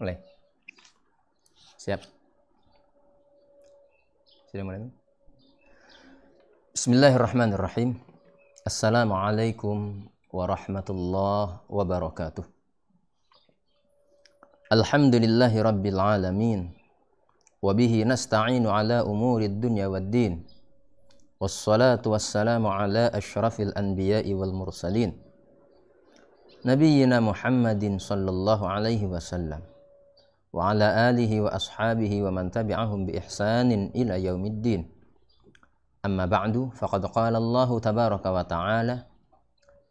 Mulai. Siap. Sudah mulai. Bismillahirrahmanirrahim. Assalamualaikum warahmatullahi wabarakatuh. Alhamdulillahi rabbil alamin. Wabihi nasta'inu ala umurid dunya waddin. Wassalatu wassalamu ala ashrafil anbiya'i wal mursalin. Nabiyyina Muhammadin sallallahu alaihi wasallam. Wa ala alihi wa ashabihi wa man tabi'ahum bi ihsanin ila yaumiddin. Amma ba'du, faqad qala Allah tabaraka wa ta'ala,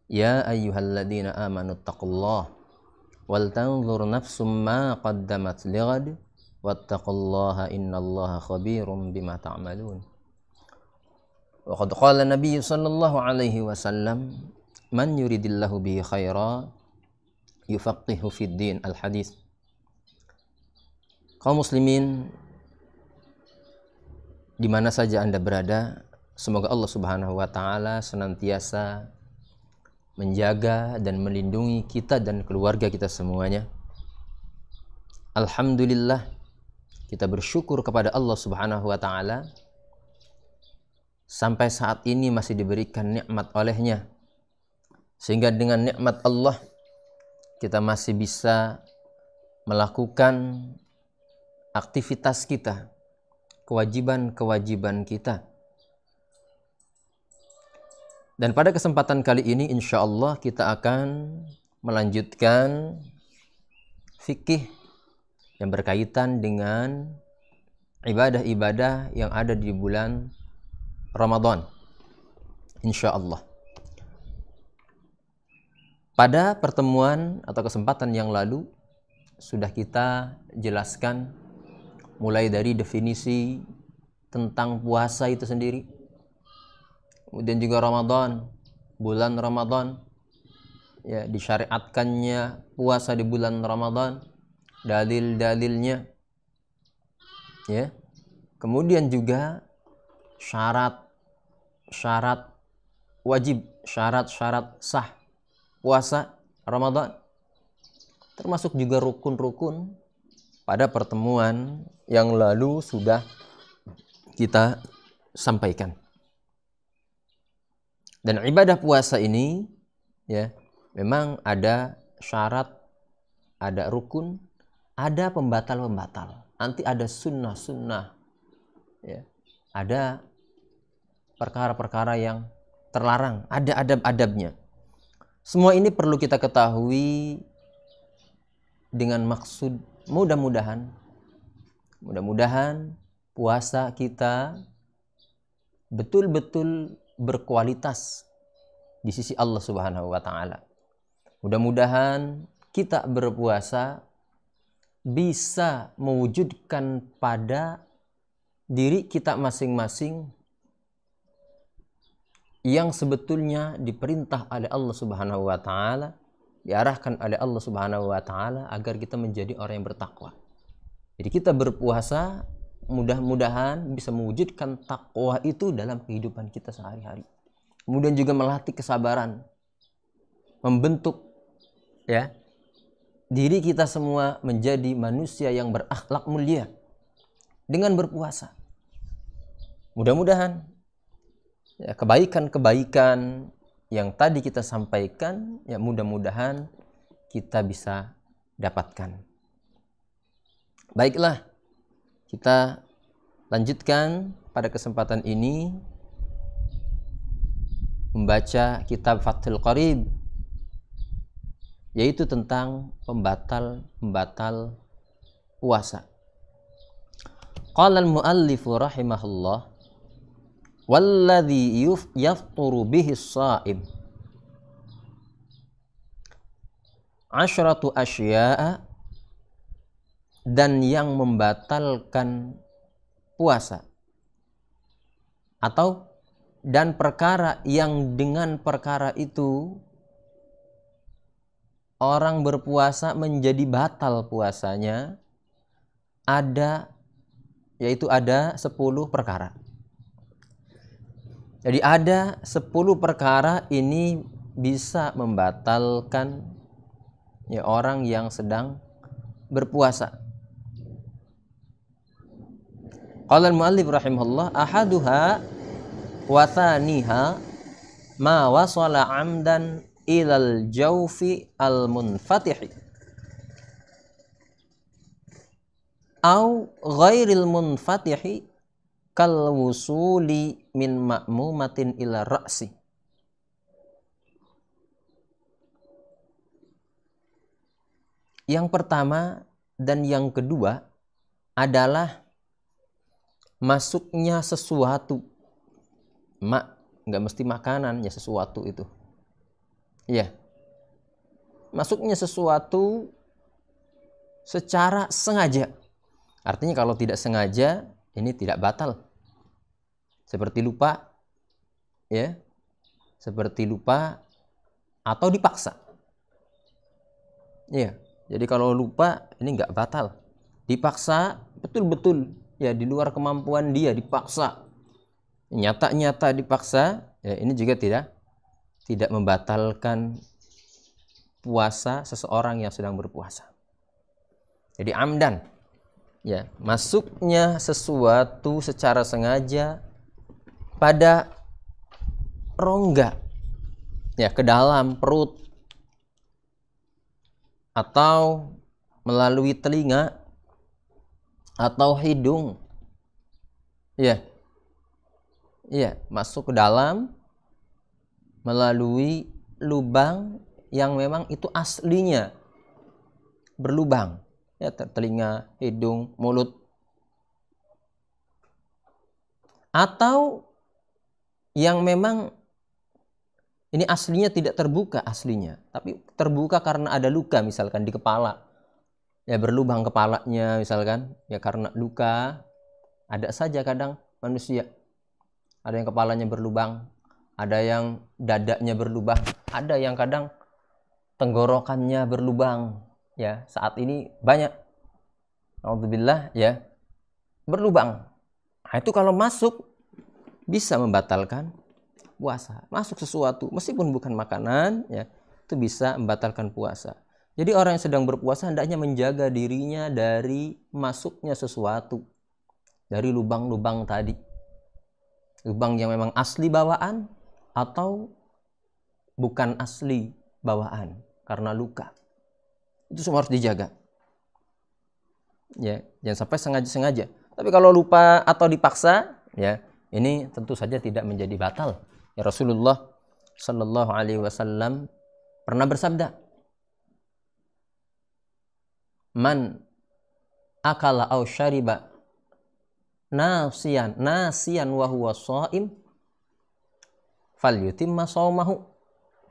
ya ayyuhalladzina amanu taqullaha wal tanzur nafsum ma qaddamat lighad wattaqullaha innallaha khabirum bima ta'malun. Wa qad qala Nabi sallallahu alaihi wasallam, man yuridillahu bihi khaira yufaqihu fid din. Al-hadis. Kaum muslimin di mana saja Anda berada, semoga Allah Subhanahu wa taala senantiasa menjaga dan melindungi kita dan keluarga kita semuanya. Alhamdulillah, kita bersyukur kepada Allah Subhanahu wa taala sampai saat ini masih diberikan nikmat olehnya, sehingga dengan nikmat Allah kita masih bisa melakukan aktivitas kita, kewajiban-kewajiban kita. Dan pada kesempatan kali ini insya Allah kita akan melanjutkan fikih yang berkaitan dengan ibadah-ibadah yang ada di bulan Ramadan, insya Allah. Pada pertemuan atau kesempatan yang lalu sudah kita jelaskan mulai dari definisi tentang puasa itu sendiri, kemudian juga Ramadan, bulan Ramadan, ya, disyariatkannya puasa di bulan Ramadan, dalil-dalilnya, ya, kemudian juga syarat-syarat wajib, syarat-syarat sah puasa Ramadan, termasuk juga rukun-rukun. Pada pertemuan yang lalu sudah kita sampaikan. Dan ibadah puasa ini, ya, memang ada syarat, ada rukun, ada pembatal-pembatal. Nanti ada sunnah-sunnah, ya, ada perkara-perkara yang terlarang, ada adab-adabnya. Semua ini perlu kita ketahui dengan maksud mudah-mudahan puasa kita betul-betul berkualitas di sisi Allah Subhanahu wa taala. Mudah-mudahan kita berpuasa bisa mewujudkan pada diri kita masing-masing yang sebetulnya diperintah oleh Allah Subhanahu wa taala, diarahkan oleh Allah Subhanahu wa taala agar kita menjadi orang yang bertakwa. Jadi kita berpuasa mudah-mudahan bisa mewujudkan takwa itu dalam kehidupan kita sehari-hari. Kemudian juga melatih kesabaran, membentuk, ya, diri kita semua menjadi manusia yang berakhlak mulia dengan berpuasa. Mudah-mudahan, ya, kebaikan-kebaikan yang tadi kita sampaikan, ya, mudah-mudahan kita bisa dapatkan. Baiklah, kita lanjutkan pada kesempatan ini membaca kitab Fathul Qarib, yaitu tentang pembatal-pembatal puasa. Qala al-muallifu rahimahullah, walladzi yafturu bihi as-sha'im asyratu asya'a, dan yang membatalkan puasa atau dan perkara yang dengan perkara itu orang berpuasa menjadi batal puasanya, yaitu ada 10 perkara. Jadi ada 10 perkara ini bisa membatalkan, ya, orang yang sedang berpuasa. Qala al-muallif rahimahullah ahaduha wa thaniha ma wasala amdan ilal jawfi al-munfatihi au ghairil munfatihi kal wusuli min ma'mumatin ila ra'si. Yang pertama dan yang kedua adalah masuknya sesuatu. Nggak mesti makanan, ya sesuatu itu. Iya. Masuknya sesuatu secara sengaja. Artinya kalau tidak sengaja, ini tidak batal. Seperti lupa, ya. Seperti lupa atau dipaksa. Iya. Jadi kalau lupa, ini nggak batal. Dipaksa, betul-betul. Ya, di luar kemampuan dia, dipaksa. Nyata-nyata dipaksa, ya ini juga tidak membatalkan puasa seseorang yang sedang berpuasa. Jadi amdan, ya, masuknya sesuatu secara sengaja pada rongga, ya, ke dalam perut atau melalui telinga atau hidung, ya, masuk ke dalam melalui lubang yang memang itu aslinya berlubang, ya, telinga, hidung, mulut, atau yang memang ini aslinya tidak terbuka aslinya, tapi terbuka karena ada luka, misalkan di kepala. Ya, berlubang kepalanya misalkan, ya karena luka. Ada saja kadang manusia, ada yang kepalanya berlubang, ada yang dadanya berlubang, ada yang kadang tenggorokannya berlubang. Ya, saat ini banyak, alhamdulillah, ya, berlubang. Nah, itu kalau masuk bisa membatalkan puasa. Masuk sesuatu meskipun bukan makanan, ya, itu bisa membatalkan puasa. Jadi orang yang sedang berpuasa hendaknya menjaga dirinya dari masuknya sesuatu dari lubang-lubang tadi. Lubang yang memang asli bawaan atau bukan asli bawaan karena luka. Itu semua harus dijaga. Ya, jangan sampai sengaja-sengaja. Tapi kalau lupa atau dipaksa, ya, ini tentu saja tidak menjadi batal. Ya, Rasulullah Shallallahu alaihi wasallam pernah bersabda, man akala aw syariba nasiyan wa huwa shaim falyutimma shaumahu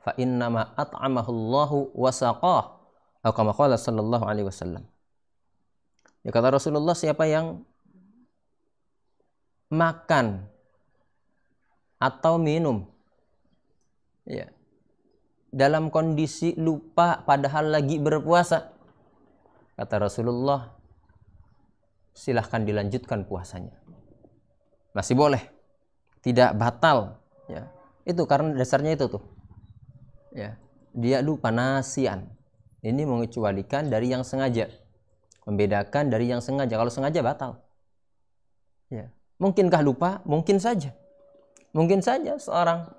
fa innama at'amahu Allahu wa saqah, atau kama qala sallallahu alaihi wasallam. Ya, kata Rasulullah, siapa yang makan atau minum, ya, dalam kondisi lupa padahal lagi berpuasa, kata Rasulullah, silahkan dilanjutkan puasanya. Masih boleh, tidak batal, ya. Itu karena dasarnya itu tuh, ya, dia lupa, nasian. Ini mengecualikan dari yang sengaja, membedakan dari yang sengaja. Kalau sengaja batal, ya. Mungkinkah lupa? Mungkin saja seorang,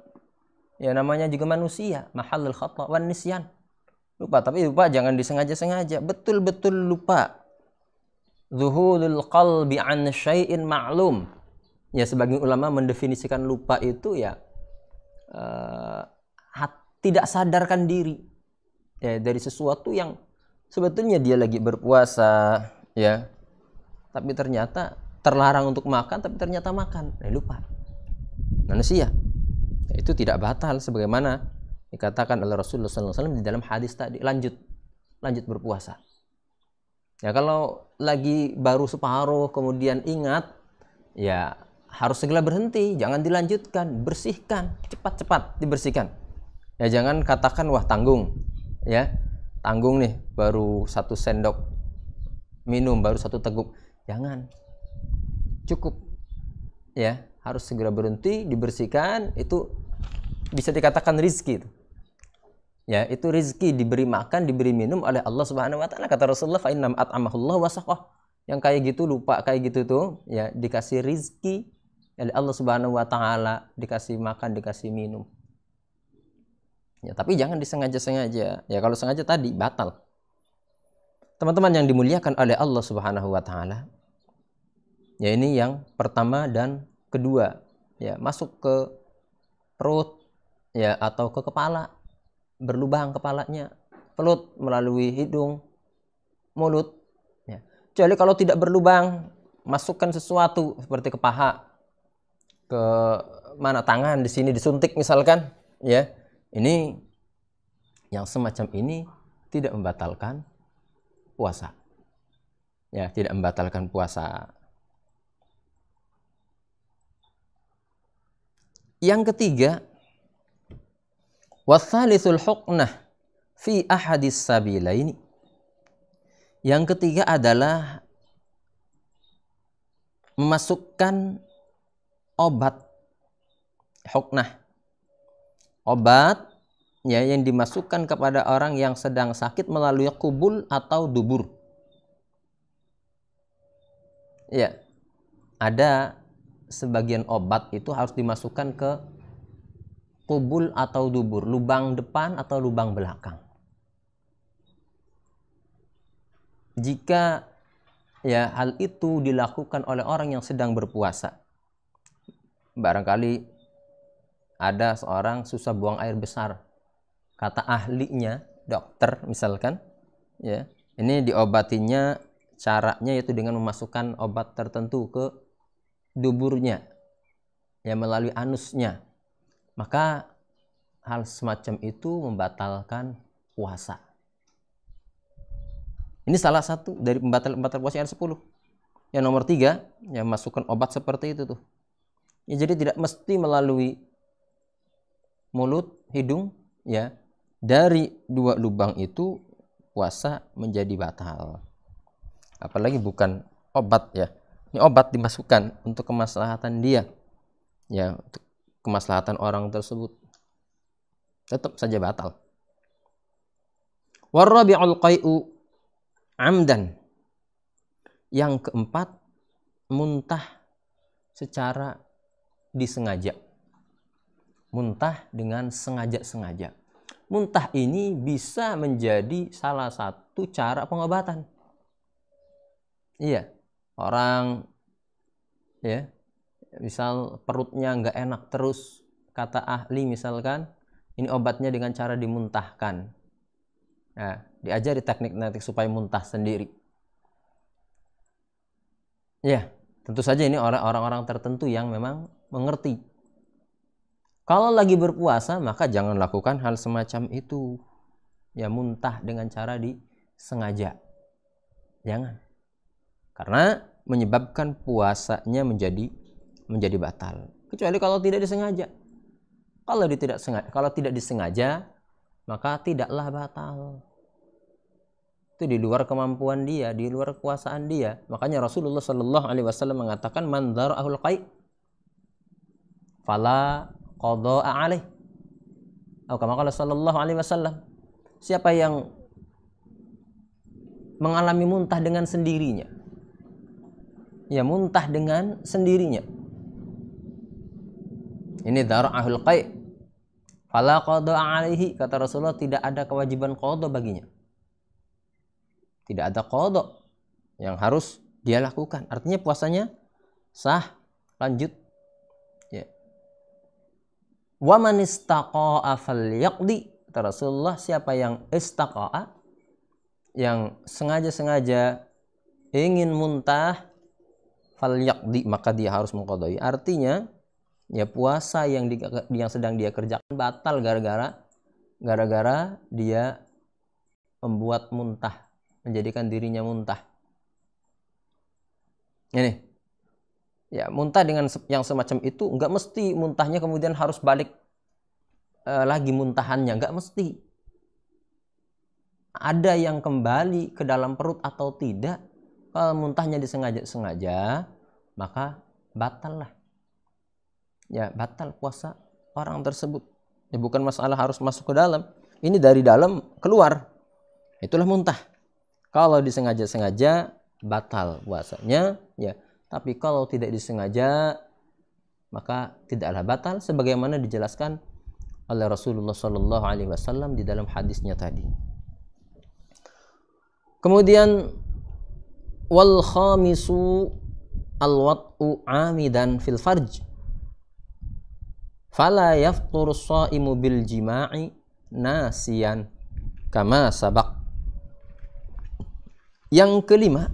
ya, namanya juga manusia, mahallul khata' wan nisyan, lupa. Tapi lupa jangan disengaja-sengaja, betul-betul lupa. Zuhulul qalbi an syai'in ma'lum. Ya, sebagian ulama mendefinisikan lupa itu, ya, tidak sadarkan diri, ya, dari sesuatu yang sebetulnya dia lagi berpuasa, ya, tapi ternyata terlarang untuk makan, tapi ternyata makan, lupa. Manusia, ya, itu tidak batal sebagaimana dikatakan oleh Rasulullah SAW di dalam hadis tadi, lanjut berpuasa. Ya, kalau lagi baru separuh kemudian ingat, ya harus segera berhenti, jangan dilanjutkan, bersihkan, cepat-cepat dibersihkan. Ya, jangan katakan wah tanggung, ya, tanggung nih, baru 1 sendok minum, baru 1 teguk, jangan, cukup, ya, harus segera berhenti, dibersihkan. Itu bisa dikatakan rizki itu. Ya, itu rizki, diberi makan, diberi minum oleh Allah Subhanahu wa taala. Kata Rasulullah, fa inna at'amahullah wa saqah. Yang kayak gitu lupa kayak gitu tuh, ya dikasih rizki oleh Allah Subhanahu wa taala, dikasih makan, dikasih minum. Ya, tapi jangan disengaja-sengaja. Ya, kalau sengaja tadi batal. Teman-teman yang dimuliakan oleh Allah Subhanahu wa taala. Ya, ini yang pertama dan kedua. Ya, masuk ke perut ya atau ke kepala. Berlubang kepalanya, perut melalui hidung, mulut. Ya. Kecuali kalau tidak berlubang, masukkan sesuatu seperti ke paha, ke mana tangan di sini disuntik misalkan, ya. Ini yang semacam ini tidak membatalkan puasa. Ya, tidak membatalkan puasa. Yang ketiga, watsalitsul huknah fi ahadis sabilaini. Yang ketiga adalah memasukkan obat huknah. Obat ya yang dimasukkan kepada orang yang sedang sakit melalui kubul atau dubur. Ya. Ada sebagian obat itu harus dimasukkan ke kubul atau dubur, lubang depan atau lubang belakang. Jika ya hal itu dilakukan oleh orang yang sedang berpuasa, barangkali ada seorang susah buang air besar, kata ahlinya, dokter misalkan, ya ini diobatinya caranya yaitu dengan memasukkan obat tertentu ke duburnya, ya melalui anusnya. Maka hal semacam itu membatalkan puasa. Ini salah satu dari pembatal puasa yang 10. Yang nomor 3, yang masukkan obat seperti itu tuh. Ya, jadi tidak mesti melalui mulut, hidung, ya. Dari 2 lubang itu puasa menjadi batal. Apalagi bukan obat ya. Ini obat dimasukkan untuk kemaslahatan dia. Ya, untuk kemaslahatan orang tersebut, tetap saja batal. Warabi'ul qai'u amdan. Yang keempat, muntah secara disengaja. Muntah dengan sengaja-sengaja. Muntah ini bisa menjadi salah satu cara pengobatan. Iya, orang ya misal perutnya nggak enak terus, kata ahli misalkan, ini obatnya dengan cara dimuntahkan. Nah, diajari teknik-teknik supaya muntah sendiri. Ya, tentu saja ini orang-orang tertentu yang memang mengerti. Kalau lagi berpuasa, maka jangan lakukan hal semacam itu. Ya, muntah dengan cara disengaja. Jangan. Karena menyebabkan puasanya menjadi batal. Kecuali kalau tidak disengaja. Kalau tidak disengaja, maka tidaklah batal. Itu di luar kemampuan dia, di luar kekuasaan dia. Makanya Rasulullah Shallallahu Alaihi Wasallam mengatakan, man dzara'ahul qai' fala qada'a alaih. Atau kama qala Shallallahu Alaihi Wasallam, siapa yang mengalami muntah dengan sendirinya, ya muntah dengan sendirinya, ini dzara'ahul qai' fala qada'a alaihi, kata Rasulullah, tidak ada kewajiban qada baginya. Tidak ada qada yang harus dia lakukan. Artinya puasanya sah, lanjut. Ya. Wa man istaqa'a falyaqdi, kata Rasulullah, siapa yang istaqa'a, yang sengaja-sengaja ingin muntah, falyaqdi, maka dia harus mengqadai. Artinya ya puasa yang sedang dia kerjakan batal gara-gara dia membuat muntah, menjadikan dirinya muntah. Ini ya, muntah dengan yang semacam itu enggak mesti muntahnya kemudian harus balik lagi muntahannya, enggak mesti. Ada yang kembali ke dalam perut atau tidak. Kalau muntahnya disengaja-sengaja, maka batal lah. Ya, batal puasa orang tersebut. Ya, bukan masalah harus masuk ke dalam. ini dari dalam keluar, itulah muntah. Kalau disengaja-sengaja batal puasanya, ya. Tapi kalau tidak disengaja maka tidaklah batal, sebagaimana dijelaskan oleh Rasulullah Shallallahu Alaihi Wasallam di dalam hadisnya tadi. Kemudian wal khamisu al-wat'u amidan fil farj fala yaftur shaimu bil jima'i nasiyan kama sabaq. Yang kelima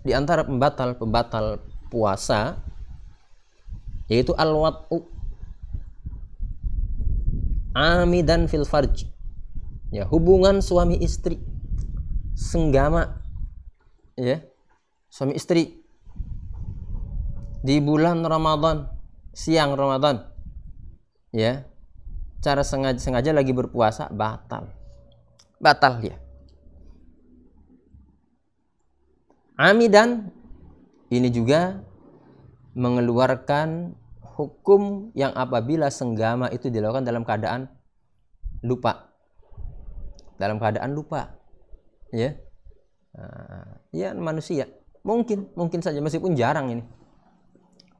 di antara pembatal puasa yaitu al-wat'u amidan fil farj, ya, hubungan suami istri, senggama, ya, suami istri di bulan Ramadan, siang Ramadan, ya, cara sengaja lagi berpuasa, batal ya. Amidan ini juga mengeluarkan hukum yang apabila senggama itu dilakukan dalam keadaan lupa. Dalam keadaan lupa, ya. Ya, manusia mungkin saja, meskipun jarang ini.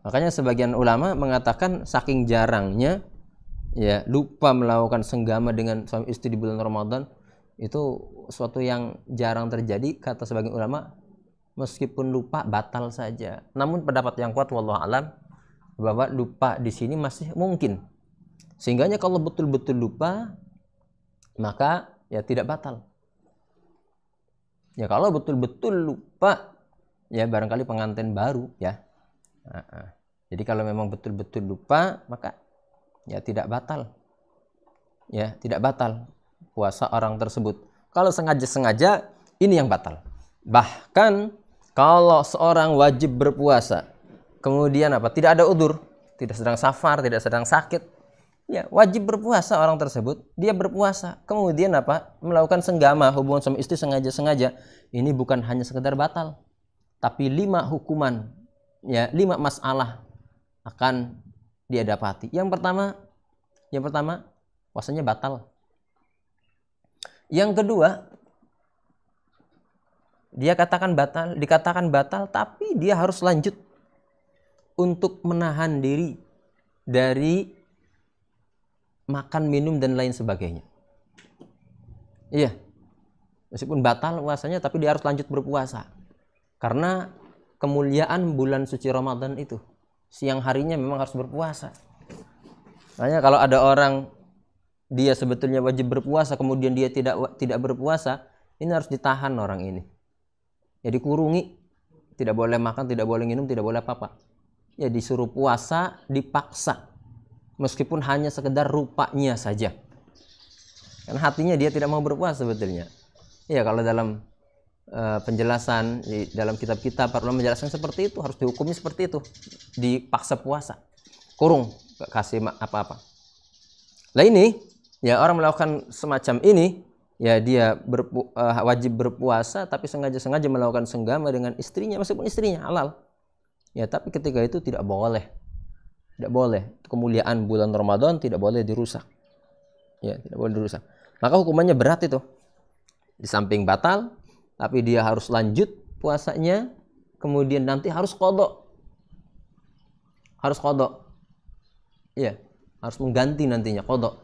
Makanya sebagian ulama mengatakan saking jarangnya, ya, lupa melakukan senggama dengan suami istri di bulan Ramadan, itu suatu yang jarang terjadi. Kata sebagian ulama, meskipun lupa batal saja. Namun pendapat yang kuat wallahu alam bahwa lupa di sini masih mungkin. Sehingganya kalau betul-betul lupa maka ya tidak batal. Ya kalau betul-betul lupa ya barangkali pengantin baru, ya. Jadi kalau memang betul-betul lupa maka ya tidak batal. Ya, tidak batal puasa orang tersebut. Kalau sengaja-sengaja ini yang batal. Bahkan kalau seorang wajib berpuasa kemudian tidak ada udzur, tidak sedang safar, tidak sedang sakit, ya wajib berpuasa orang tersebut, dia berpuasa kemudian melakukan senggama, hubungan sama istri sengaja-sengaja, ini bukan hanya sekedar batal, tapi 5 hukuman, ya, 5 masalah akan dia dapati. Yang pertama puasanya batal. Yang kedua, dikatakan batal tapi dia harus lanjut untuk menahan diri dari makan, minum, dan lain sebagainya. Iya, meskipun batal puasanya tapi dia harus lanjut berpuasa. Karena kemuliaan bulan suci Ramadan itu, siang harinya memang harus berpuasa. Makanya kalau ada orang dia sebetulnya wajib berpuasa kemudian dia tidak berpuasa, ini harus ditahan orang ini. Ya dikurungi, tidak boleh makan, tidak boleh minum, tidak boleh apa-apa. Ya disuruh puasa, dipaksa. Meskipun hanya sekedar rupanya saja. Karena hatinya dia tidak mau berpuasa sebetulnya. Ya kalau dalam penjelasan dalam kitab-kitab para ulama menjelaskan seperti itu, harus dihukumi seperti itu. Dipaksa puasa. Kurung, gak kasih apa-apa. Lah ini, ya orang melakukan semacam ini, ya dia wajib berpuasa tapi sengaja-sengaja melakukan senggama dengan istrinya, meskipun istrinya halal. Ya, tapi ketika itu tidak boleh. Tidak boleh. Kemuliaan bulan Ramadan tidak boleh dirusak. Ya, tidak boleh dirusak. Maka hukumannya berat itu. Di samping batal, tapi dia harus lanjut puasanya, kemudian nanti harus qadha. Harus qadha. Ya, harus mengganti nantinya qadha.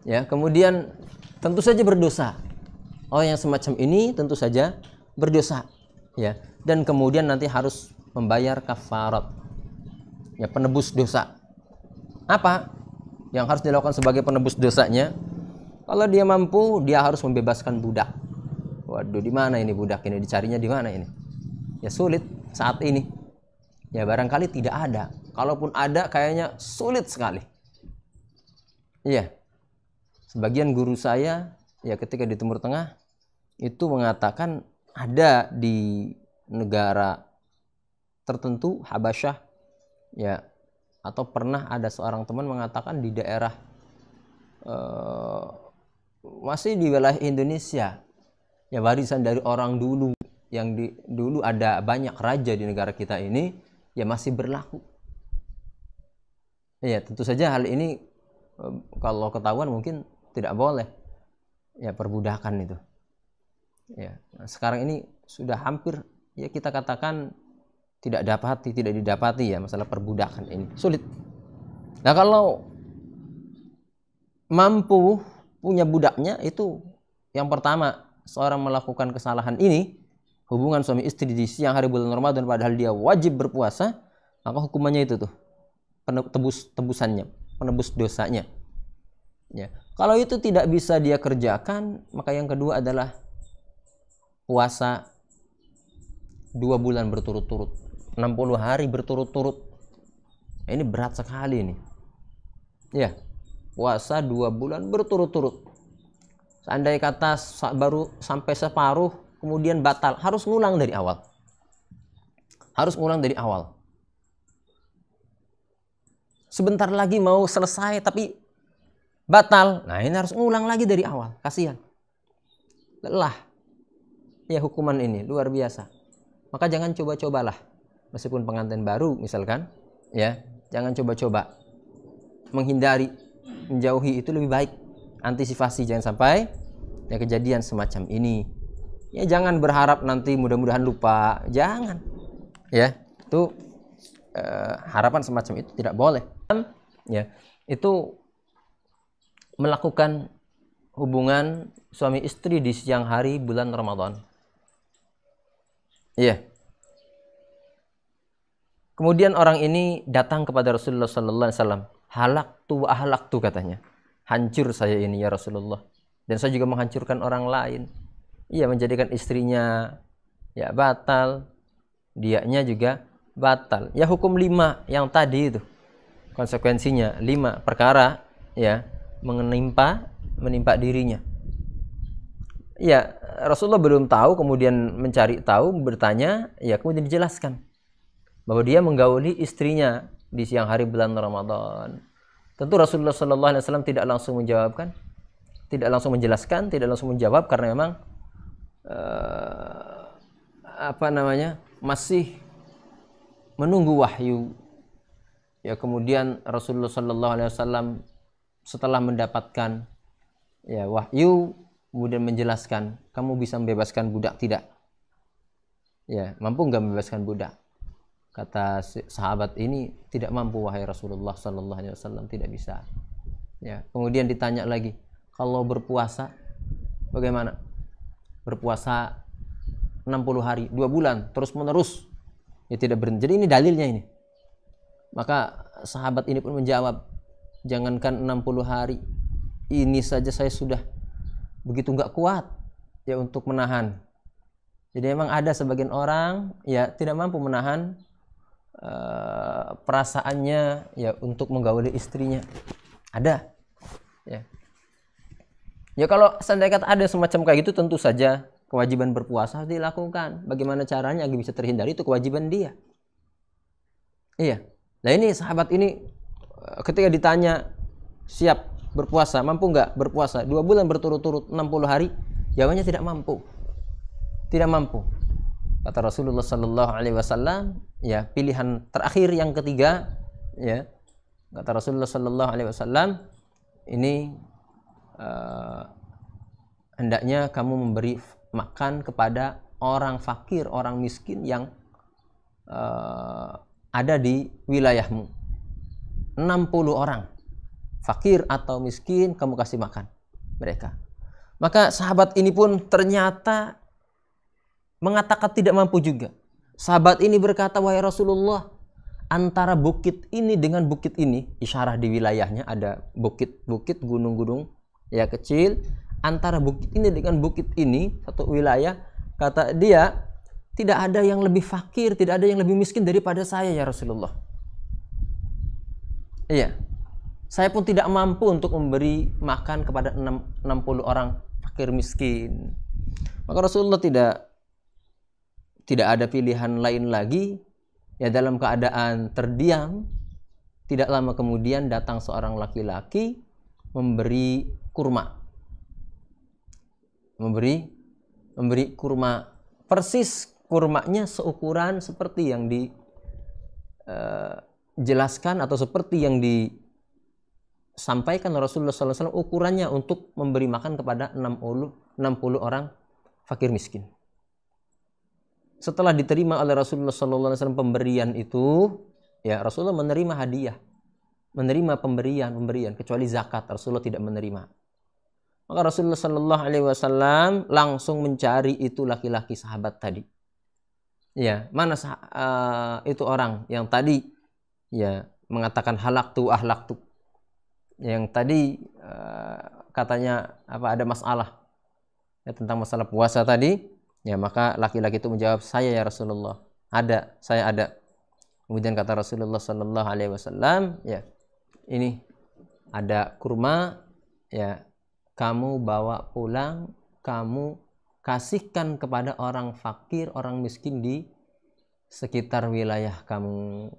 Ya, kemudian tentu saja berdosa. Yang semacam ini tentu saja berdosa. Ya, dan kemudian nanti harus membayar kafarat, ya, penebus dosa. Apa yang harus dilakukan sebagai penebus dosanya? Kalau dia mampu, dia harus membebaskan budak. Waduh, di mana ini budak ini? Dicarinya di mana ini? Ya sulit saat ini. Ya barangkali tidak ada. Kalaupun ada, kayaknya sulit sekali. Iya. Sebagian guru saya, ya ketika di Timur Tengah itu mengatakan ada di negara tertentu, Habasyah, ya, atau pernah ada seorang teman mengatakan di daerah masih di wilayah Indonesia, ya, warisan dari orang dulu yang dulu ada banyak raja di negara kita ini, ya masih berlaku. Ya tentu saja hal ini kalau ketahuan mungkin tidak boleh. Ya, perbudakan itu. Ya, sekarang ini sudah hampir ya kita katakan tidak didapati ya masalah perbudakan ini. Sulit. Nah, kalau mampu punya budaknya, itu yang pertama, seorang melakukan kesalahan ini, hubungan suami istri di siang hari bulan Ramadan padahal dia wajib berpuasa, maka hukumannya itu tuh penebus dosanya. Ya. Kalau itu tidak bisa dia kerjakan, maka yang kedua adalah puasa 2 bulan berturut-turut, 60 hari berturut-turut. Ini berat sekali ini. Ya, puasa 2 bulan berturut-turut. Seandainya kata baru sampai separuh, kemudian batal, harus ngulang dari awal. Harus ngulang dari awal. Sebentar lagi mau selesai tapi batal. Nah, ini harus ngulang lagi dari awal. Kasihan. Lelah. Ya, hukuman ini luar biasa. Maka jangan coba-cobalah. Meskipun pengantin baru misalkan, ya, jangan coba-coba. Menghindari, menjauhi itu lebih baik. Antisipasi jangan sampai ya kejadian semacam ini. Ya, jangan berharap nanti mudah-mudahan lupa. Jangan. Ya, itu harapan semacam itu tidak boleh. Ya, itu melakukan hubungan suami istri di siang hari bulan Ramadan. Iya. Kemudian orang ini datang kepada Rasulullah sallallahu alaihi wasallam. Halaktu wa ahlaktu katanya. Hancur saya ini ya Rasulullah. Dan saya juga menghancurkan orang lain. Iya, menjadikan istrinya ya batal, dianya juga batal. Ya, hukum 5 yang tadi itu. Konsekuensinya 5 perkara ya menimpa dirinya. Ya, Rasulullah belum tahu, kemudian mencari tahu, bertanya, ya kemudian dijelaskan bahwa dia menggauli istrinya di siang hari bulan Ramadan. Tentu Rasulullah sallallahu alaihi wasallam tidak langsung menjawabkan, tidak langsung menjelaskan, tidak langsung menjawab karena memang masih menunggu wahyu. Ya, kemudian Rasulullah sallallahu alaihi wasallam setelah mendapatkan ya wahyu kemudian menjelaskan, kamu bisa membebaskan budak tidak? Ya, mampu enggak membebaskan budak? Kata sahabat ini, tidak mampu wahai Rasulullah sallallahu alaihi wasallam, tidak bisa. Ya, kemudian ditanya lagi, kalau berpuasa bagaimana? Berpuasa 60 hari, 2 bulan terus menerus. Ya, tidak berhenti. Jadi ini dalilnya ini. Maka sahabat ini pun menjawab, jangankan 60 hari, ini saja saya sudah begitu enggak kuat ya untuk menahan. Jadi memang ada sebagian orang ya tidak mampu menahan perasaannya ya untuk menggauli istrinya. Ada. Ya. Ya, kalau seandainya kata ada semacam kayak gitu, tentu saja kewajiban berpuasa harus dilakukan. Bagaimana caranya agar bisa terhindari, itu kewajiban dia. Iya. Nah, ini sahabat ini ketika ditanya siap berpuasa, mampu nggak berpuasa 2 bulan berturut-turut 60 hari, jawabannya tidak mampu. Tidak mampu. Kata Rasulullah sallallahu alaihi wasallam, ya pilihan terakhir yang ketiga, ya kata Rasulullah sallallahu alaihi wasallam, ini hendaknya kamu memberi makan kepada orang fakir, orang miskin yang ada di wilayahmu. 60 orang fakir atau miskin kamu kasih makan mereka. Maka sahabat ini pun ternyata mengatakan tidak mampu juga. Sahabat ini berkata, wahai Rasulullah, antara bukit ini dengan bukit ini, isyarah di wilayahnya ada bukit-bukit, gunung-gunung ya kecil, antara bukit ini dengan bukit ini, satu wilayah, kata dia, tidak ada yang lebih fakir, tidak ada yang lebih miskin daripada saya ya Rasulullah. Iya. Saya pun tidak mampu untuk memberi makan kepada 60 orang fakir miskin. Maka Rasulullah tidak ada pilihan lain lagi, ya dalam keadaan terdiam. Tidak lama kemudian datang seorang laki-laki memberi kurma. Memberi kurma, persis kurmanya seukuran seperti yang dijelaskan atau seperti yang sampaikan Rasulullah SAW ukurannya untuk memberi makan kepada 60 orang fakir miskin. Setelah diterima oleh Rasulullah SAW pemberian itu, ya Rasulullah menerima hadiah, menerima pemberian, kecuali zakat Rasulullah tidak menerima. Maka Rasulullah SAW langsung mencari itu laki-laki sahabat tadi. Ya, mana itu orang yang tadi ya mengatakan halaktu ahlaktu, yang tadi katanya ada masalah ya, tentang masalah puasa tadi. Ya, maka laki-laki itu menjawab, saya ya Rasulullah, saya ada. Kemudian kata Rasulullah Sallallahu Alaihi Wasallam, ya ini ada kurma, ya kamu bawa pulang, kamu kasihkan kepada orang fakir, orang miskin di sekitar wilayah kamu.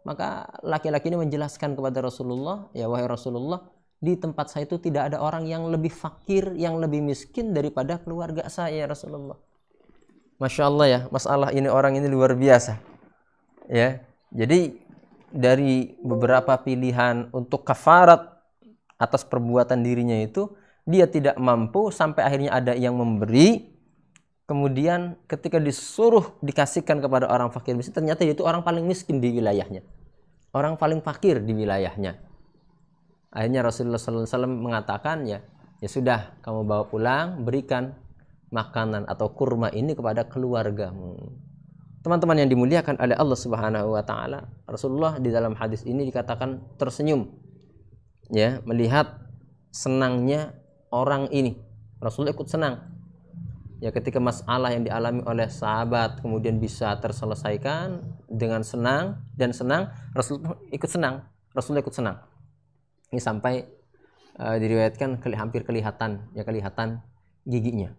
Maka laki-laki ini menjelaskan kepada Rasulullah, ya wahai Rasulullah, di tempat saya itu tidak ada orang yang lebih fakir, yang lebih miskin daripada keluarga saya, Rasulullah. Masya Allah ya, masalah ini orang ini luar biasa. Ya, jadi dari beberapa pilihan untuk kafarat atas perbuatan dirinya itu, dia tidak mampu sampai akhirnya ada yang memberi. Kemudian ketika disuruh dikasihkan kepada orang fakir miskin, ternyata dia itu orang paling miskin di wilayahnya, orang paling fakir di wilayahnya. Akhirnya Rasulullah SAW mengatakan, ya sudah, kamu bawa pulang, berikan makanan atau kurma ini kepada keluargamu. Teman-teman yang dimuliakan oleh Allah Subhanahu wa taala, Rasulullah di dalam hadis ini dikatakan tersenyum, ya, melihat senangnya orang ini. Rasulullah ikut senang. Ya, ketika masalah yang dialami oleh sahabat kemudian bisa terselesaikan dengan senang, Rasulullah ikut senang. Ini sampai diriwayatkan hampir kelihatan giginya.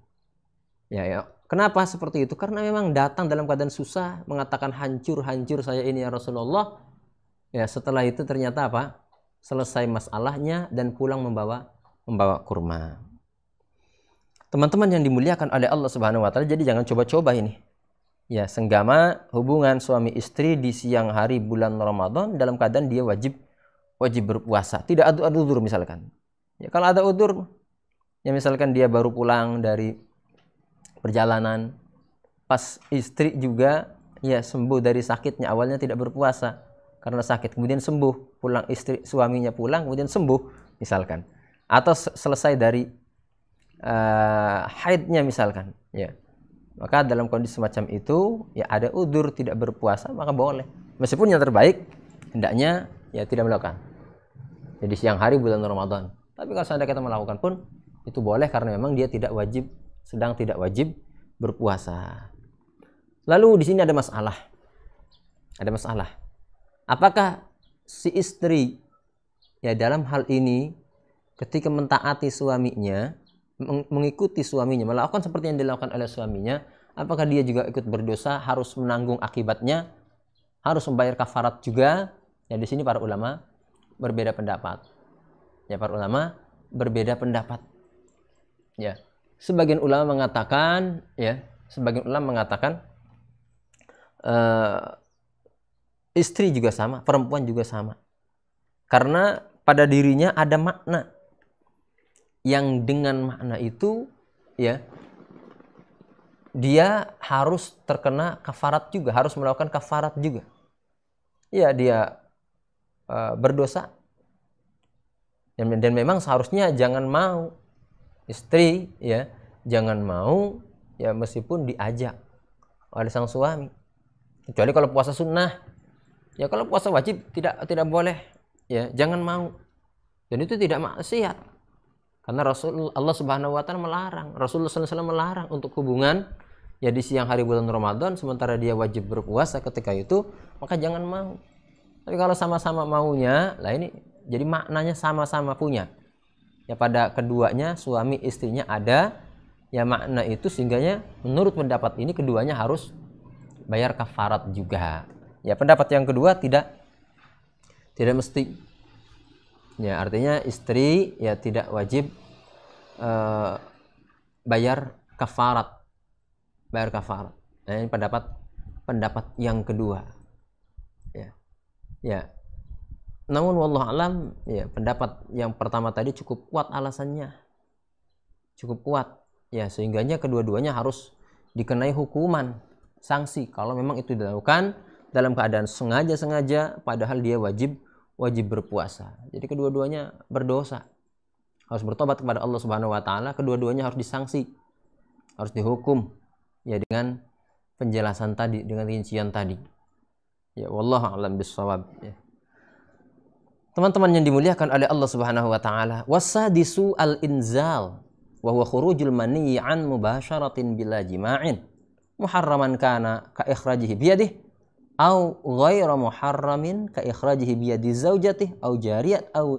Ya. Kenapa seperti itu? Karena memang datang dalam keadaan susah, mengatakan hancur saya ini ya Rasulullah. Ya, setelah itu ternyata selesai masalahnya dan pulang membawa kurma. Teman-teman yang dimuliakan oleh Allah Subhanahu wa taala, jadi jangan coba-coba ini. Ya, senggama hubungan suami istri di siang hari bulan Ramadan dalam keadaan dia wajib berpuasa. Tidak ada udzur misalkan. Ya, kalau ada udzur, ya misalkan dia baru pulang dari perjalanan, pas istri juga ya sembuh dari sakitnya, awalnya tidak berpuasa karena sakit, kemudian sembuh, suaminya pulang kemudian sembuh misalkan, atau selesai dari haidnya misalkan, ya maka dalam kondisi semacam itu ya ada udzur tidak berpuasa, maka boleh, meskipun yang terbaik hendaknya ya tidak melakukan jadi siang hari bulan Ramadan. Tapi kalau seandainya kita melakukan pun itu boleh, karena memang dia sedang tidak wajib berpuasa. Lalu di sini ada masalah. Apakah si istri ya dalam hal ini ketika mentaati suaminya, mengikuti suaminya, melakukan seperti yang dilakukan oleh suaminya, apakah dia juga ikut berdosa, harus menanggung akibatnya, harus membayar kafarat juga? Ya di sini para ulama berbeda pendapat. Ya, sebagian ulama mengatakan istri juga sama, perempuan juga sama. Karena pada dirinya ada makna, yang dengan makna itu ya dia harus terkena kafarat juga, harus melakukan kafarat juga. Ya, dia berdosa. Dan memang seharusnya jangan mau istri ya, jangan mau ya meskipun diajak oleh sang suami. Kecuali kalau puasa sunnah. Ya kalau puasa wajib tidak boleh, ya jangan mau. Dan itu tidak maksiat. Karena Allah Subhanahu wa taala melarang, Rasulullah SAW melarang untuk hubungan ya di siang hari bulan Ramadan sementara dia wajib berpuasa ketika itu, maka jangan mau. Tapi kalau sama-sama maunya, lah ini jadi maknanya sama-sama punya. Ya pada keduanya, suami istrinya ada ya makna itu, sehingganya menurut pendapat ini keduanya harus bayar kafarat juga. Ya pendapat yang kedua tidak mesti. Ya artinya istri ya tidak wajib bayar kafarat. Nah, ini pendapat yang kedua. Ya. Namun wallahu alam, ya, pendapat yang pertama tadi cukup kuat alasannya. Cukup kuat. Ya, sehingganya kedua-duanya harus dikenai hukuman, sanksi kalau memang itu dilakukan dalam keadaan sengaja-sengaja padahal dia wajib berpuasa. Jadi kedua-duanya berdosa. Harus bertobat kepada Allah Subhanahu wa taala, kedua-duanya harus disanksi. Harus dihukum ya dengan penjelasan tadi, dengan rincian tadi. Ya, wallahu a'lam bissawab, ya. Teman-teman yang dimuliakan oleh Allah Subhanahu wa taala, wasadisu al-inzal wa huwa khurujul mani an mubasyaratin bila jima'in muharraman kana ka ikhrajihi biyadihi au ghairu muharramin ka ikhrajihi biyadi zaujatihi au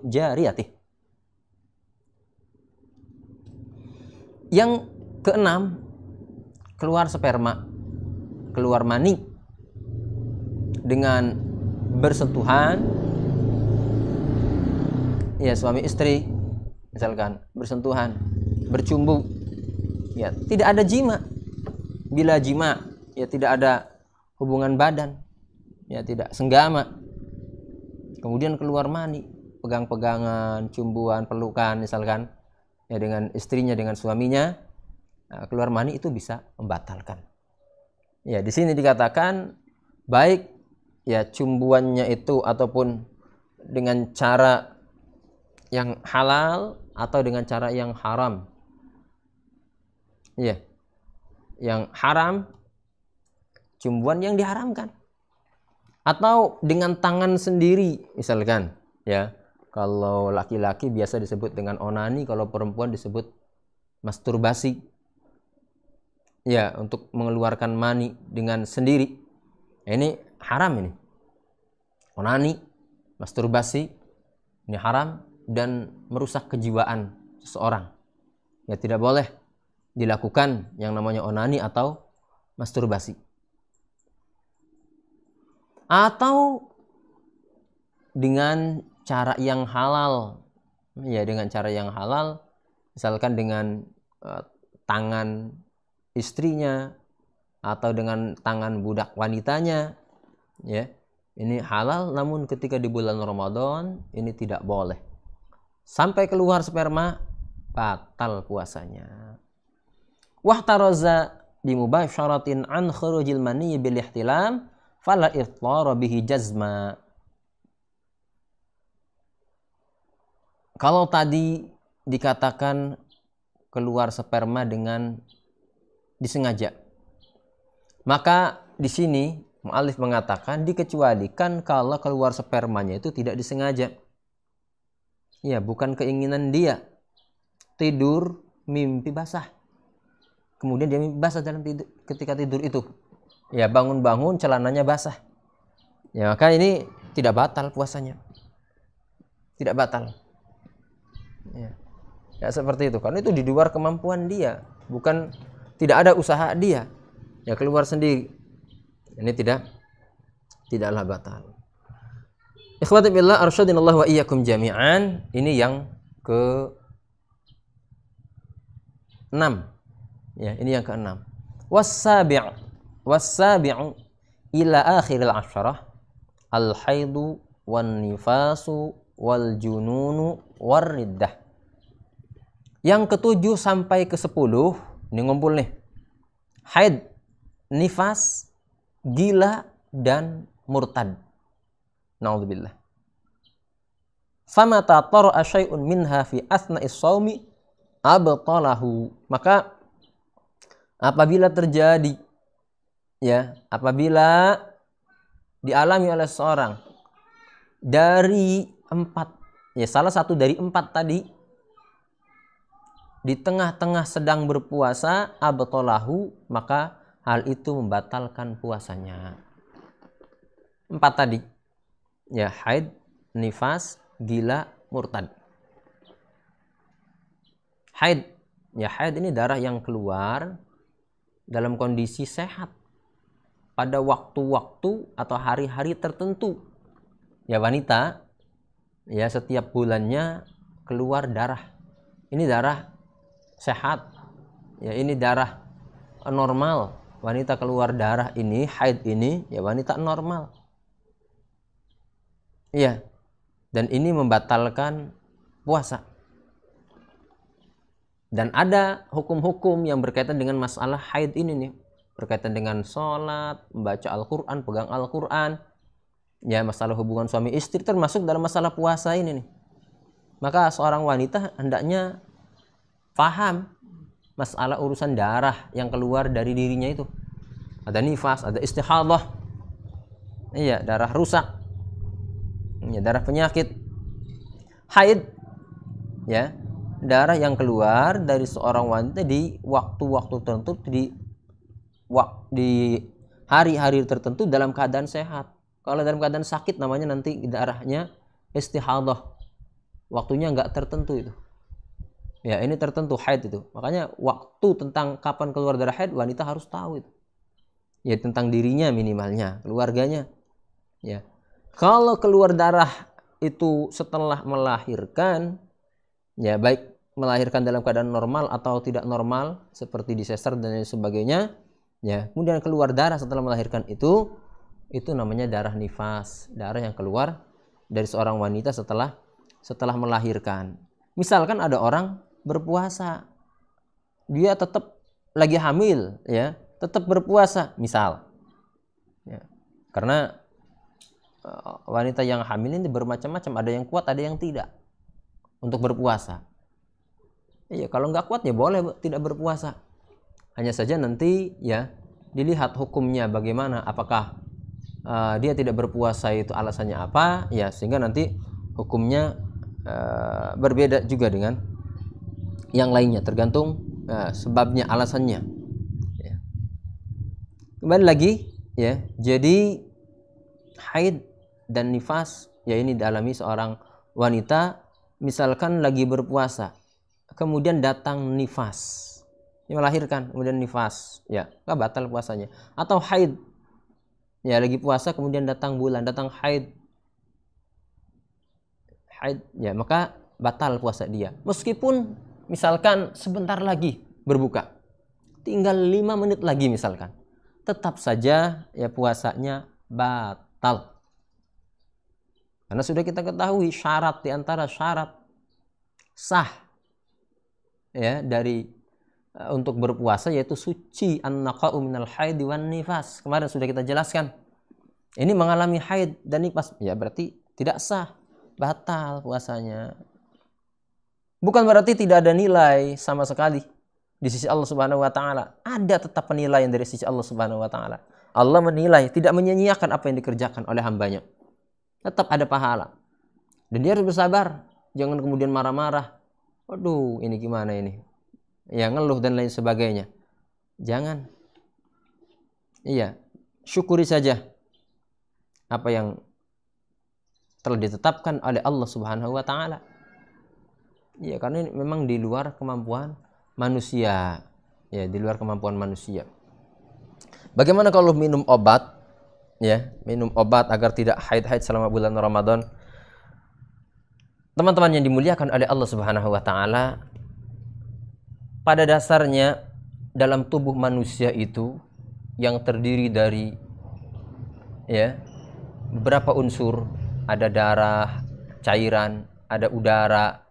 jariyatihi. Yang keenam, keluar sperma, keluar mani dengan bersentuhan, ya, suami istri misalkan bersentuhan, bercumbu, ya, tidak ada jima, bila jima, ya, tidak ada hubungan badan, ya, tidak senggama, kemudian keluar mani, pegang-pegangan, cumbuan, pelukan misalkan, ya, dengan istrinya, dengan suaminya, nah, keluar mani itu bisa membatalkan. Ya, di sini dikatakan baik, ya, cumbuannya itu ataupun dengan cara yang halal atau dengan cara yang haram. Ya, yang haram, cumbuan yang diharamkan. Atau dengan tangan sendiri misalkan, ya. Kalau laki-laki biasa disebut dengan onani, kalau perempuan disebut masturbasi. Ya, untuk mengeluarkan mani dengan sendiri. Ini haram ini. Onani, masturbasi, ini haram dan merusak kejiwaan seseorang. Ya, tidak boleh dilakukan yang namanya onani atau masturbasi. Atau dengan cara yang halal. Ya, dengan cara yang halal, misalkan dengan tangan istrinya atau dengan tangan budak wanitanya, ya. Ini halal, namun ketika di bulan Ramadan ini tidak boleh. Sampai keluar sperma, batal puasanya. Wahtaraza bimubasyaratin an khurujil mani bil ihtilam fala ifthara bihi jazma. Kalau tadi dikatakan keluar sperma dengan disengaja, maka di sini mu'allif mengatakan dikecualikan kalau keluar spermanya itu tidak disengaja. Ya, bukan keinginan dia. Tidur, mimpi basah. Kemudian dia mimpi basah ketika tidur itu. Ya, bangun-bangun celananya basah. Ya, maka ini tidak batal puasanya. Tidak batal. Ya. Ya, seperti itu. Karena itu di luar kemampuan dia. Bukan, tidak ada usaha dia. Ya, keluar sendiri. Ini tidaklah batal. Ikhwati billah arsyadinallahu wa iyyakum jami'an. Ini yang ke-6. Ya, ini yang ke-6. Was-sabi'u ila akhiril asyarah al-haidu wan nifasu wal jununu war riddah. Yang ke-7 sampai ke-10, ini ngumpul nih. Haid, nifas, gila dan murtad. Na'udzubillah. Famata tara'a syai'un minha fi athna'is shaumi abtalahu. Maka apabila terjadi, ya, apabila dialami oleh seorang dari 4, ya, salah satu dari 4 tadi, di tengah-tengah sedang berpuasa, abtalahu, maka hal itu membatalkan puasanya. 4 tadi. Ya, haid, nifas, gila, murtad. Haid, ya, haid ini darah yang keluar dalam kondisi sehat pada waktu-waktu atau hari-hari tertentu. Ya, wanita, ya, setiap bulannya keluar darah. Ini darah sehat. Ya, ini darah normal. Wanita keluar darah ini, haid ini, ya, wanita normal. Iya. dan ini membatalkan puasa. Dan ada hukum-hukum yang berkaitan dengan masalah haid ini nih, berkaitan dengan sholat, membaca Al-Quran, pegang Al-Quran, ya masalah hubungan suami istri termasuk dalam masalah puasa ini nih. Maka seorang wanita hendaknya paham masalah urusan darah yang keluar dari dirinya itu. Ada nifas, ada istihadah, iya, darah rusak, ya, darah penyakit, haid, ya, darah yang keluar dari seorang wanita di waktu-waktu tertentu, di hari-hari tertentu dalam keadaan sehat. Kalau dalam keadaan sakit namanya nanti darahnya istihadah, waktunya nggak tertentu itu. Ya, ini tertentu haid itu. Makanya waktu tentang kapan keluar darah haid wanita harus tahu itu. Ya, tentang dirinya minimalnya, keluarganya. Ya. Kalau keluar darah itu setelah melahirkan, ya baik melahirkan dalam keadaan normal atau tidak normal seperti disesar dan lain sebagainya, ya. Kemudian keluar darah setelah melahirkan itu namanya darah nifas, darah yang keluar dari seorang wanita setelah melahirkan. Misalkan ada orang berpuasa, dia tetap lagi hamil, ya, tetap berpuasa, misal, ya. Karena wanita yang hamil ini bermacam-macam, ada yang kuat, ada yang tidak untuk berpuasa. Iya, kalau nggak kuat ya boleh tidak berpuasa. Hanya saja nanti ya dilihat hukumnya bagaimana, apakah dia tidak berpuasa itu alasannya apa, ya, sehingga nanti hukumnya berbeda juga dengan yang lainnya, tergantung sebabnya, alasannya. Ya. Kembali lagi, ya, jadi haid dan nifas, ya, ini dialami seorang wanita, misalkan lagi berpuasa, kemudian datang nifas, melahirkan, kemudian nifas, ya, nggak batal puasanya. Atau haid, ya, lagi puasa kemudian datang bulan, datang haid, ya, maka batal puasa dia. Meskipun misalkan sebentar lagi berbuka, tinggal 5 menit lagi misalkan, tetap saja ya puasanya batal. Karena sudah kita ketahui syarat, di antara syarat sah, ya, dari untuk berpuasa yaitu suci, an-naqa'u minal haid wan nifas. Kemarin sudah kita jelaskan. Ini mengalami haid dan nifas, ya berarti tidak sah, batal puasanya. Bukan berarti tidak ada nilai sama sekali di sisi Allah Subhanahu wa taala. Ada tetap penilaian dari sisi Allah Subhanahu wa taala. Allah menilai, tidak menyia-nyiakan apa yang dikerjakan oleh hambanya. Tetap ada pahala. Dan dia harus bersabar, jangan kemudian marah-marah. Waduh, ini gimana ini? Ya, ngeluh dan lain sebagainya. Jangan. Iya, syukuri saja apa yang telah ditetapkan oleh Allah Subhanahu wa taala. Ya, karena ini memang di luar kemampuan manusia. Ya, di luar kemampuan manusia. Bagaimana kalau minum obat? Ya, minum obat agar tidak haid-haid selama bulan Ramadan. Teman-teman yang dimuliakan oleh Allah Subhanahu wa taala, pada dasarnya dalam tubuh manusia itu yang terdiri dari, ya, beberapa unsur, ada darah, cairan, ada udara,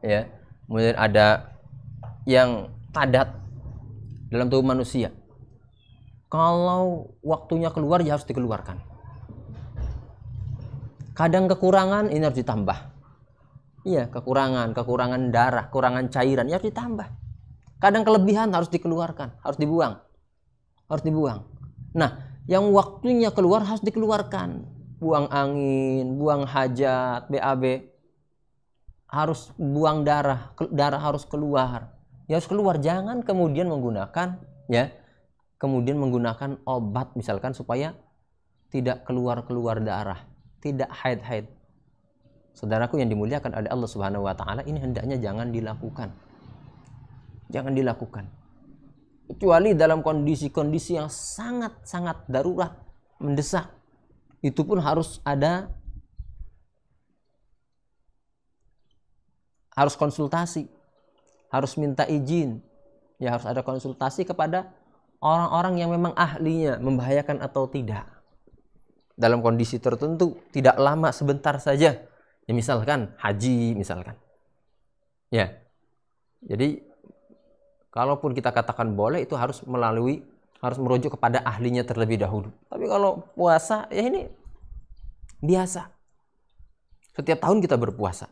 ya, kemudian ada yang padat dalam tubuh manusia. Kalau waktunya keluar ya harus dikeluarkan. Kadang kekurangan, ini harus ditambah. Iya, kekurangan darah, kekurangan cairan ya harus ditambah. Kadang kelebihan harus dikeluarkan, harus dibuang. Nah, yang waktunya keluar harus dikeluarkan. Buang angin, buang hajat, BAB. Harus buang darah harus keluar. Ya harus keluar, jangan kemudian menggunakan, ya, kemudian menggunakan obat misalkan supaya tidak keluar darah, tidak haid. Saudaraku yang dimuliakan oleh Allah Subhanahu wa taala, ini hendaknya jangan dilakukan. Jangan dilakukan. Kecuali dalam kondisi-kondisi yang sangat-sangat darurat, mendesak. Itu pun harus konsultasi, harus minta izin. Ya, harus ada konsultasi kepada orang-orang yang memang ahlinya, membahayakan atau tidak. Dalam kondisi tertentu, tidak lama, sebentar saja, Ya, misalkan haji misalkan. Ya. Jadi kalaupun kita katakan boleh itu harus merujuk kepada ahlinya terlebih dahulu. Tapi kalau puasa ya ini biasa. Setiap tahun kita berpuasa.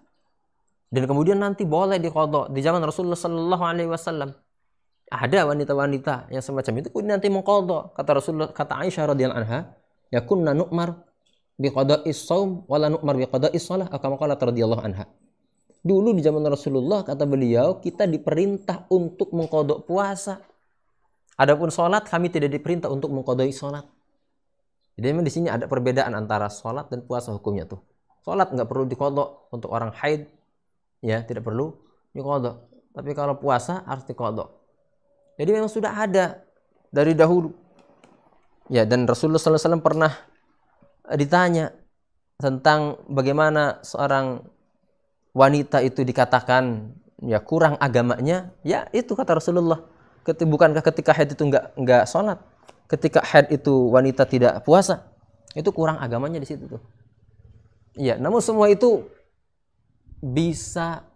Dan kemudian nanti boleh diqadha. Di zaman Rasulullah sallallahu alaihi wasallam ada wanita-wanita yang semacam itu kemudian nanti mengqadha. Kata Rasulullah, kata Aisyah radhiyallahu anha, ya kunna nu'mar biqada'is shaum wa la nu'mar biqada'is shalah, kama qalat radhiyallahu anha. Dulu di zaman Rasulullah, kata beliau, kita diperintah untuk mengqadha puasa. Adapun salat kami tidak diperintah untuk mengqadai salat. Jadi memang di sini ada perbedaan antara salat dan puasa hukumnya tuh. Salat nggak perlu diqadha untuk orang haid, ya tidak perlu diqadha. Tapi kalau puasa harus diqadha. Jadi memang sudah ada dari dahulu. Ya, dan Rasulullah SAW pernah ditanya tentang bagaimana seorang wanita itu dikatakan ya kurang agamanya. Ya itu kata Rasulullah. Bukankah ketika haid itu nggak sholat, ketika haid itu wanita tidak puasa, itu kurang agamanya di situ tuh. Iya, namun semua itu bisa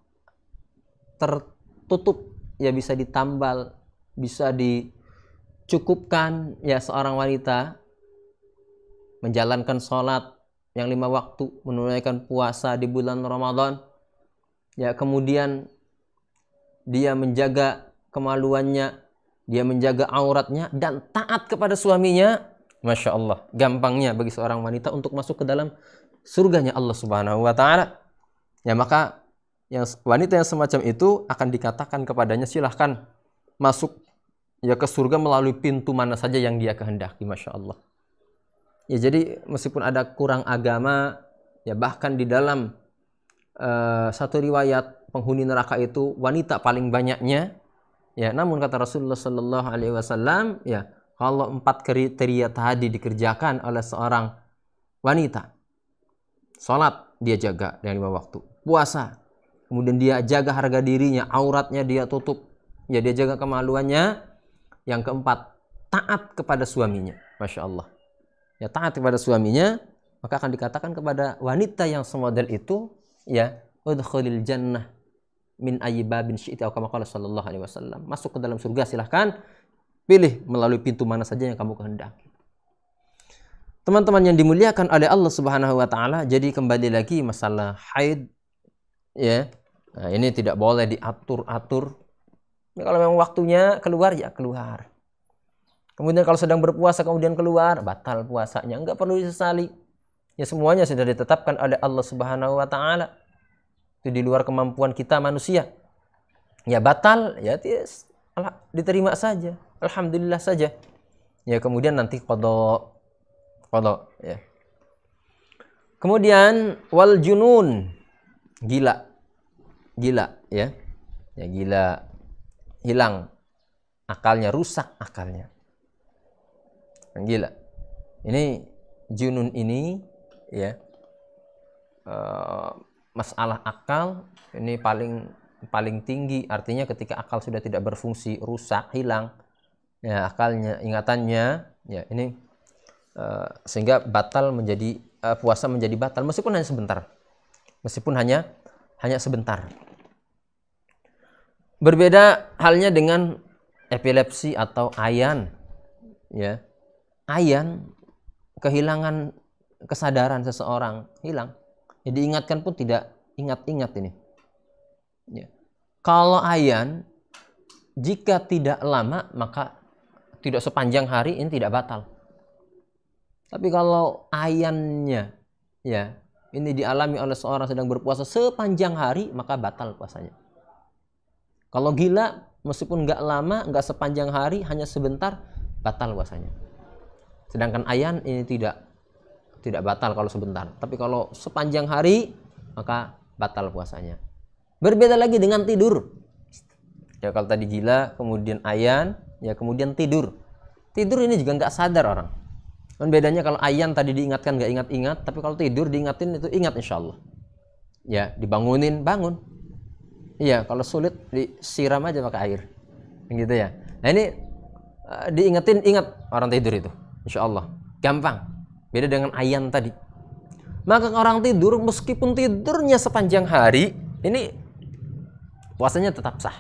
tertutup, ya bisa ditambal, bisa dicukupkan ya seorang wanita menjalankan sholat yang 5 waktu, menunaikan puasa di bulan Ramadan, ya kemudian dia menjaga kemaluannya, dia menjaga auratnya dan taat kepada suaminya. Masya Allah, gampangnya bagi seorang wanita untuk masuk ke dalam surganya Allah Subhanahu wa Ta'ala. Ya maka yang wanita yang semacam itu akan dikatakan kepadanya silahkan masuk ya ke surga melalui pintu mana saja yang dia kehendaki. Masya Allah. Ya jadi meskipun ada kurang agama, ya bahkan di dalam satu riwayat penghuni neraka itu wanita paling banyaknya. Ya, namun kata Rasulullah Sallallahu Alaihi Wasallam, ya kalau 4 kriteria tadi dikerjakan oleh seorang wanita, sholat dia jaga dengan 5 waktu, puasa, kemudian dia jaga harga dirinya, auratnya dia tutup, ya dia jaga kemaluannya, yang keempat taat kepada suaminya, masya Allah, ya taat kepada suaminya, maka akan dikatakan kepada wanita yang semodel itu, ya udkhulil jannah min ayyibabin syi'ti atau kama qala sallallahu alaihi wasallam. Masuk ke dalam surga silahkan, pilih melalui pintu mana saja yang kamu kehendaki. Teman-teman yang dimuliakan oleh Allah Subhanahu wa Ta'ala, jadi kembali lagi masalah haid, ya. Nah, ini tidak boleh diatur-atur. Kalau memang waktunya keluar, ya keluar. Kemudian kalau sedang berpuasa kemudian keluar, batal puasanya, enggak perlu disesali. Ya semuanya sudah ditetapkan oleh Allah Subhanahu wa Ta'ala. Itu di luar kemampuan kita manusia. Ya batal, ya diterima saja. Alhamdulillah saja. Ya kemudian nanti qadha ya. Kemudian wal junun, gila ya. Ya gila, hilang akalnya, rusak akalnya. Gila. Ini junun ini ya. Masalah akal ini paling tinggi, artinya ketika akal sudah tidak berfungsi, rusak, hilang ya akalnya, ingatannya, ya ini sehingga batal menjadi puasa menjadi batal meskipun hanya sebentar. Berbeda halnya dengan epilepsi atau ayan, ya ayan, kehilangan kesadaran seseorang, hilang. Jadi diingatkan pun tidak ingat-ingat ini. Ya. Kalau ayan, jika tidak lama maka tidak sepanjang hari ini tidak batal. Tapi kalau ayannya, ya ini dialami oleh seorang sedang berpuasa sepanjang hari maka batal puasanya. Kalau gila, meskipun nggak lama, nggak sepanjang hari, hanya sebentar, batal puasanya. Sedangkan ayan ini tidak batal kalau sebentar, tapi kalau sepanjang hari maka batal puasanya. Berbeda lagi dengan tidur. Ya kalau tadi gila, kemudian ayan, ya kemudian tidur. Tidur ini juga nggak sadar orang. Dan bedanya kalau ayan tadi diingatkan nggak ingat-ingat, tapi kalau tidur diingatin itu ingat insya Allah. Ya dibangunin bangun. Iya kalau sulit disiram aja pakai air, gitu ya. Nah ini diingetin ingat orang tidur itu, insya Allah gampang. Beda dengan ayan tadi. Maka orang tidur meskipun tidurnya sepanjang hari, ini puasanya tetap sah.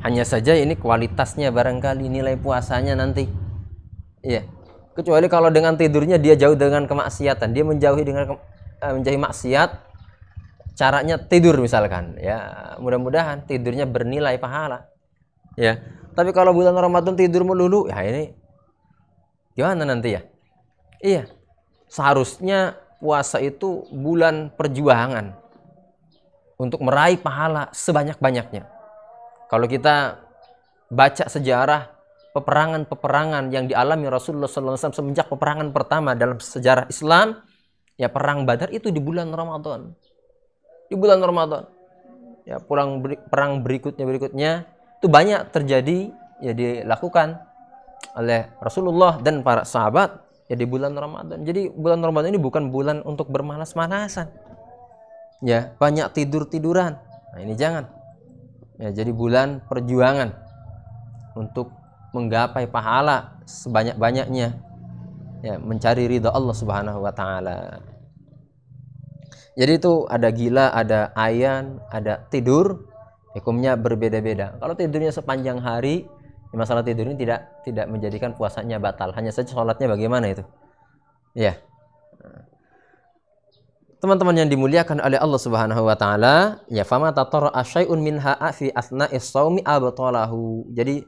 Hanya saja ini kualitasnya barangkali nilai puasanya nanti. Iya. Kecuali kalau dengan tidurnya dia jauh dengan kemaksiatan, dia menjauhi maksiat, caranya tidur misalkan, ya mudah-mudahan tidurnya bernilai pahala. Ya. Tapi kalau bulan Ramadan tidur melulu, ya ini gimana nanti ya? Iya. Seharusnya puasa itu bulan perjuangan untuk meraih pahala sebanyak-banyaknya. Kalau kita baca sejarah peperangan-peperangan yang dialami Rasulullah SAW semenjak peperangan pertama dalam sejarah Islam, ya perang Badar itu di bulan Ramadan. Di bulan Ramadan. Ya perang berikutnya itu banyak terjadi, ya dilakukan oleh Rasulullah dan para sahabat. Ya di bulan Ramadan. Jadi bulan Ramadan ini bukan bulan untuk bermalas-malasan. Ya, banyak tidur-tiduran. Nah, ini jangan. Ya, jadi bulan perjuangan untuk menggapai pahala sebanyak-banyaknya. Ya, mencari ridha Allah Subhanahu wa taala. Jadi itu ada gila, ada ayan, ada tidur, hukumnya berbeda-beda. Kalau tidurnya sepanjang hari, masalah tidur ini tidak menjadikan puasanya batal. Hanya saja sholatnya bagaimana itu. Ya. Teman-teman yang dimuliakan oleh Allah Subhanahu wa taala, ya fama tatara syai'un minha fi asna'is shaumi abtalahu. Jadi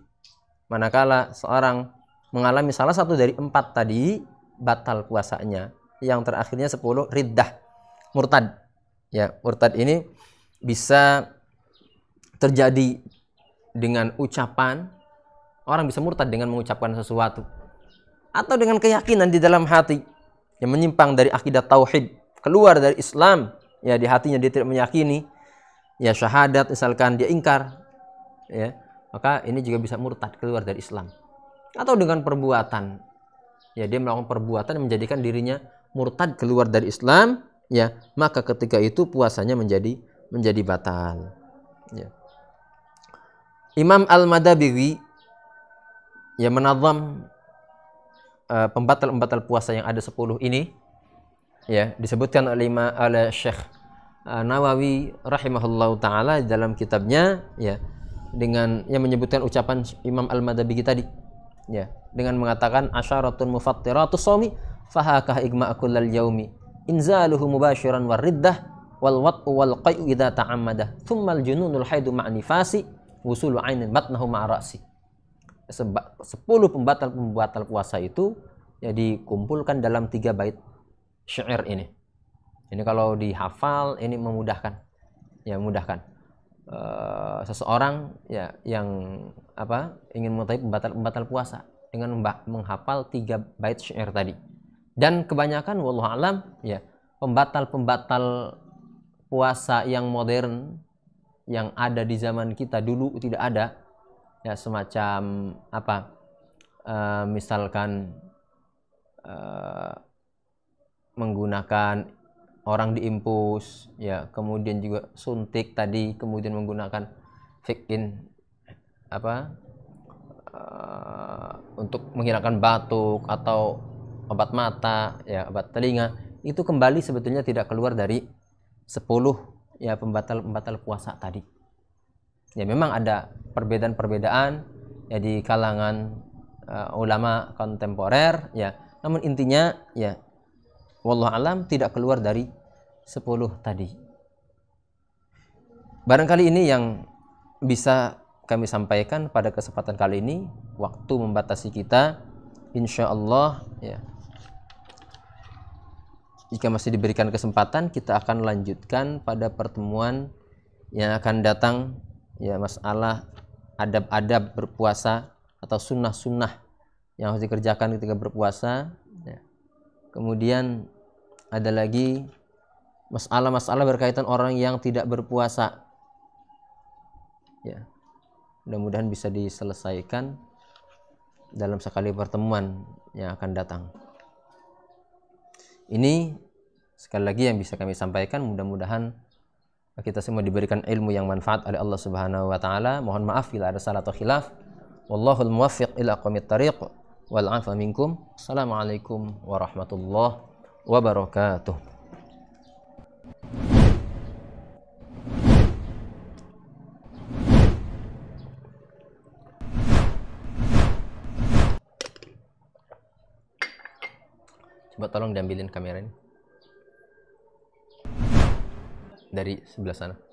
manakala seorang mengalami salah satu dari 4 tadi, batal puasanya. Yang terakhirnya 10 riddah, murtad. Ya, murtad ini bisa terjadi dengan ucapan. Orang bisa murtad dengan mengucapkan sesuatu atau dengan keyakinan di dalam hati yang menyimpang dari akidah tauhid, keluar dari Islam, ya di hatinya dia tidak meyakini, ya syahadat misalkan dia ingkar, ya maka ini juga bisa murtad, keluar dari Islam. Atau dengan perbuatan, ya dia melakukan perbuatan yang menjadikan dirinya murtad, keluar dari Islam, ya maka ketika itu puasanya menjadi batal. Ya. Imam Al-Madabiwi ya menazam pembatal-pembatal puasa yang ada 10 ini, ya disebutkan oleh Syekh Nawawi rahimahullahu taala dalam kitabnya, ya dengan yang menyebutkan ucapan Imam Al-Madabiwi tadi, ya dengan mengatakan asyaratun mufattiratus shaumi fahakah igma kullal yaumi inzaluhu mubasyiran wariddah wal wat'u wal qai'u idza ta'ammada thumma al jununul haidu ma'a nifasi wusulu ainin batnahu ma'a ra'si. 10 pembatal puasa itu ya dikumpulkan dalam 3 bait syair ini. Ini kalau dihafal ini memudahkan. Ya memudahkan. Seseorang ya yang ingin mengetahui pembatal puasa dengan menghafal 3 bait syair tadi. Dan kebanyakan wallahu alam ya pembatal puasa yang modern yang ada di zaman kita dulu tidak ada. Ya semacam misalkan menggunakan orang diimpus, ya kemudian juga suntik tadi, kemudian menggunakan fikin untuk menghilangkan batuk atau obat mata, ya obat telinga, itu kembali sebetulnya tidak keluar dari 10 ya pembatal puasa tadi. Ya memang ada perbedaan-perbedaan ya di kalangan ulama kontemporer, ya namun intinya ya wallahu alam tidak keluar dari 10 tadi. Barangkali ini yang bisa kami sampaikan pada kesempatan kali ini. Waktu membatasi kita, insya Allah ya jika masih diberikan kesempatan kita akan lanjutkan pada pertemuan yang akan datang, ya masalah adab-adab berpuasa atau sunnah-sunnah yang harus dikerjakan ketika berpuasa, ya. Kemudian ada lagi masalah-masalah berkaitan orang yang tidak berpuasa, ya mudah-mudahan bisa diselesaikan dalam sekali pertemuan yang akan datang. Ini sekali lagi yang bisa kami sampaikan, mudah-mudahan kita semua diberikan ilmu yang manfaat oleh Allah Subhanahu wa taala. Mohon maaf bila ada salah atau khilaf. Wallahul muwaffiq ila aqwamit thariq wal 'afwa minkum. Assalamualaikum warahmatullahi wabarakatuh. Coba tolong diambilin kamera ini dari sebelah sana.